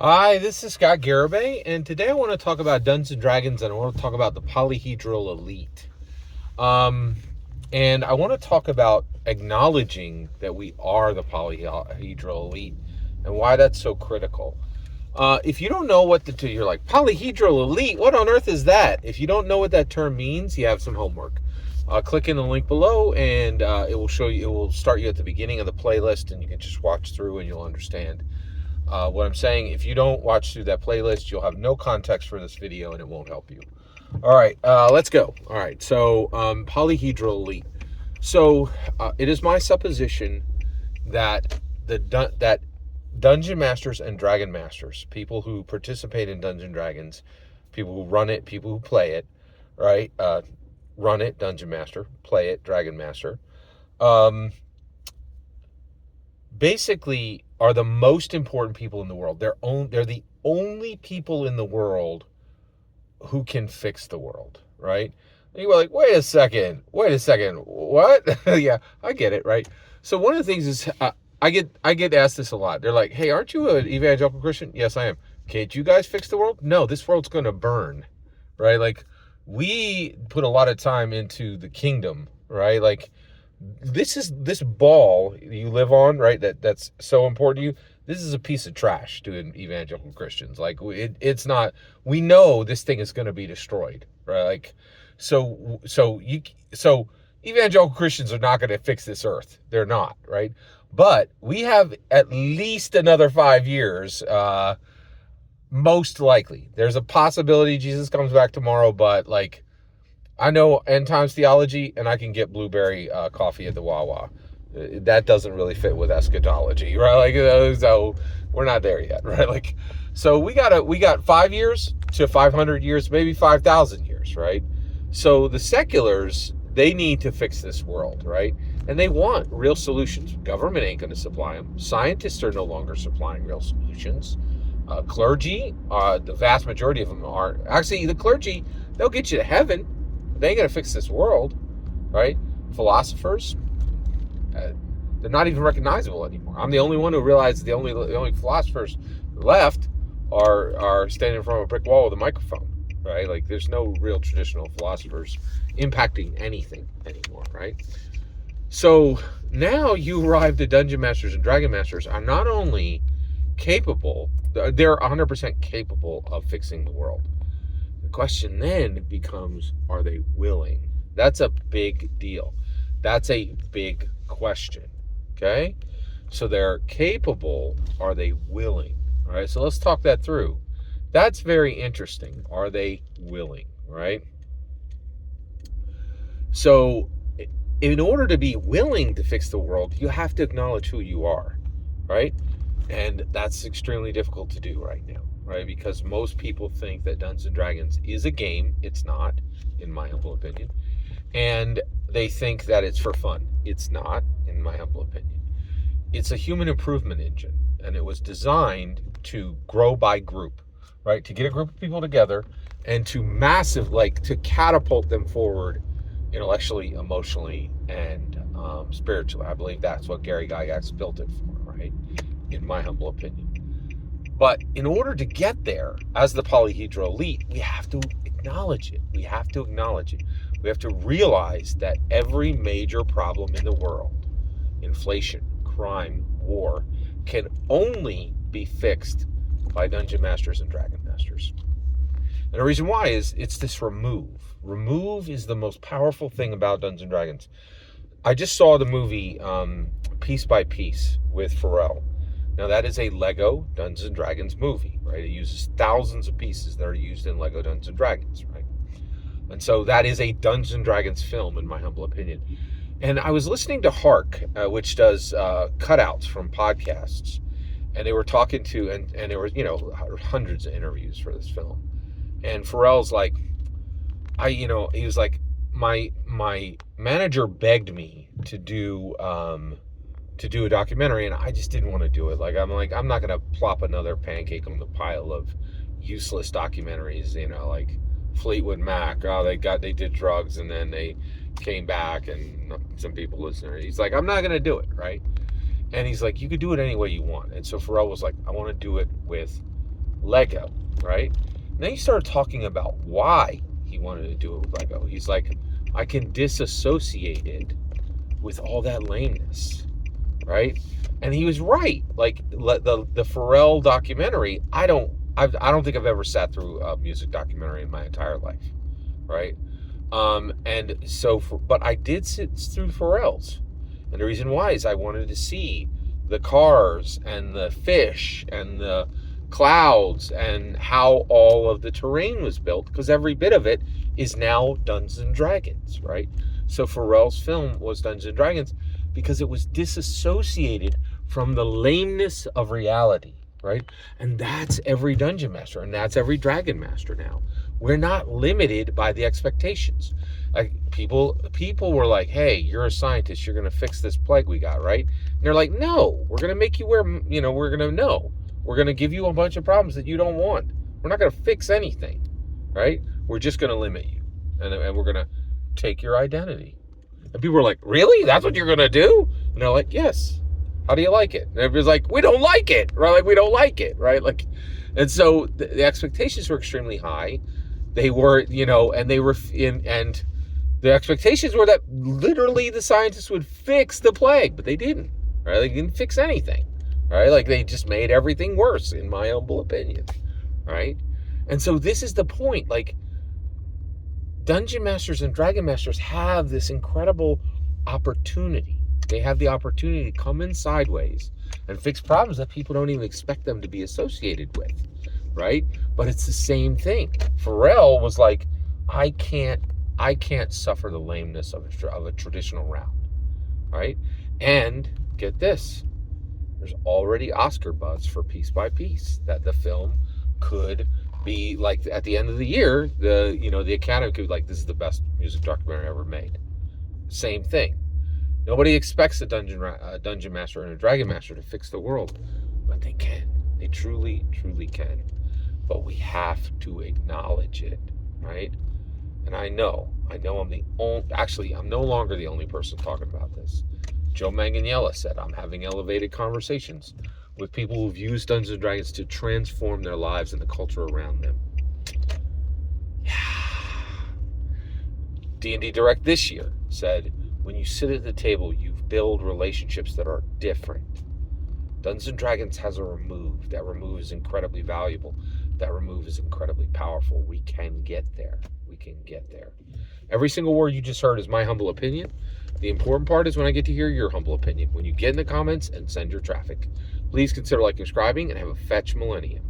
Hi, this is Scott Garibay, and today I want to talk about Dungeons and Dragons, and I want to talk about the Polyhedral Elite. Um, and I want to talk about acknowledging that we are the Polyhedral Elite and why that's so critical. If you don't know what the you're like, Polyhedral Elite, what on earth is that? If you don't know what that term means, you have some homework. Click in the link below, and it will show you. It will start you at the beginning of the playlist, and you can just watch through, and you'll understand. What I'm saying, if you don't watch through that playlist, you'll have no context for this video and it won't help you. All right, let's go. All right, so Polyhedral Elite. So it is my supposition that that Dungeon Masters and Dragon Masters, people who participate in Dungeon Dragons, people who run it, people who play it, right? Run it, Dungeon Master, play it, Dragon Master. Um, Basically are the most important people in the world. They're the only people in the world who can fix the world, right? And you were like, wait a second, what? Yeah, I get it, right? So one of the things is I get asked this a lot. They're like, hey, aren't you an evangelical Christian? Yes, I am. Can't you guys fix the world? No, this world's going to burn, right? Like, we put a lot of time into the kingdom, right? Like, this ball you live on, right? That's so important to you. This is a piece of trash to evangelical Christians. Like, it's not. We know this thing is going to be destroyed, right? Like, so evangelical Christians are not going to fix this earth. They're not, right? But we have at least another 5 years. Most likely, there's a possibility Jesus comes back tomorrow, but like, I know end times theology, and I can get blueberry coffee at the Wawa. That doesn't really fit with eschatology, right? Like, so we're not there yet, right? Like, so we got 5 years to 500 years, maybe 5,000 years, right? So the seculars, they need to fix this world, right? And they want real solutions. Government ain't going to supply them. Scientists are no longer supplying real solutions. Clergy, the vast majority of them are. Actually, the clergy, they'll get you to heaven. They ain't gonna fix this world, right? Philosophers, they're not even recognizable anymore. I'm the only one who realized the only philosophers left are standing in front of a brick wall with a microphone, right? Like, there's no real traditional philosophers impacting anything anymore, right? So now you arrive, the Dungeon Masters and Dragon Masters are not only capable, they're 100% capable of fixing the world. The question then becomes, are they willing? That's a big deal. That's a big question, okay? So they're capable. Are they willing? All right, so let's talk that through. That's very interesting. Are they willing, right? So in order to be willing to fix the world, you have to acknowledge who you are, right? And that's extremely difficult to do right now, right? Because most people think that Dungeons and Dragons is a game. It's not, in my humble opinion. And they think that it's for fun. It's not, in my humble opinion. It's a human improvement engine, and it was designed to grow by group, right? To get a group of people together and to to catapult them forward intellectually, emotionally, and spiritually. I believe that's what Gary Gygax built it for, right? In my humble opinion. But in order to get there, as the Polyhedral Elite, we have to acknowledge it. We have to acknowledge it. We have to realize that every major problem in the world, inflation, crime, war, can only be fixed by Dungeon Masters and Dragon Masters. And the reason why is it's this remove. Remove is the most powerful thing about Dungeons and Dragons. I just saw the movie Piece by Piece with Pharrell. Now, that is a Lego Dungeons and Dragons movie, right? It uses thousands of pieces that are used in Lego Dungeons and Dragons, right? And so that is a Dungeons and Dragons film, in my humble opinion. And I was listening to Hark, which does cutouts from podcasts, and they were talking to, and there were, hundreds of interviews for this film. And Pharrell's like, he was like, my manager begged me to do a documentary, and I just didn't want to do it. I'm not gonna plop another pancake on the pile of useless documentaries, like Fleetwood Mac. They did drugs and then they came back and some people listened. He's like, I'm not gonna do it, right? And he's like, you could do it any way you want. And so Pharrell was like, I want to do it with Lego, right? And then he started talking about why he wanted to do it with Lego. He's like, I can disassociate it with all that lameness, right? And he was right. Like the Pharrell documentary, I don't think I've ever sat through a music documentary in my entire life, right? And so, but I did sit through Pharrell's, and the reason why is I wanted to see the cars and the fish and the clouds and how all of the terrain was built, because every bit of it is now Dungeons and Dragons, right? So Pharrell's film was Dungeons and Dragons because it was disassociated from the lameness of reality, right? And that's every dungeon master, and that's every dragon master now. We're not limited by the expectations. Like people were like, hey, you're a scientist, you're going to fix this plague we got, right? And they're like, no, we're going to make you wear, we're going to give you a bunch of problems that you don't want. We're not going to fix anything, right? We're just going to limit you, and we're going to take your identity. And people were like, really? That's what you're going to do? And they're like, yes. How do you like it? And everybody's like, we don't like it, right? Like, we don't like it, right? Like, and so the expectations were extremely high. They were, and they were, and the expectations were that literally the scientists would fix the plague, but they didn't, right? They didn't fix anything, right? Like, they just made everything worse, in my humble opinion, right? And so this is the point. Like, Dungeon Masters and Dragon Masters have this incredible opportunity. They have the opportunity to come in sideways and fix problems that people don't even expect them to be associated with, right? But it's the same thing. Pharrell was like, I can't suffer the lameness of a traditional round, right? And get this, there's already Oscar buzz for Piece by Piece, that the film could be like, at the end of the year, the Academy could be like, this is the best music documentary ever made. Same thing. Nobody expects a dungeon master and a dragon master to fix the world, but they can. They truly, truly can. But we have to acknowledge it, right? And I know I'm no longer the only person talking about this. Joe Manganiello said, I'm having elevated conversations with people who've used Dungeons and Dragons to transform their lives and the culture around them. D&D Direct this year said, when you sit at the table, you build relationships that are different. Dungeons and Dragons has a remove. That remove is incredibly valuable. That remove is incredibly powerful. We can get there. We can get there. Every single word you just heard is my humble opinion. The important part is when I get to hear your humble opinion. When you get in the comments and send your traffic. Please consider liking, subscribing, and have a fetch millennium.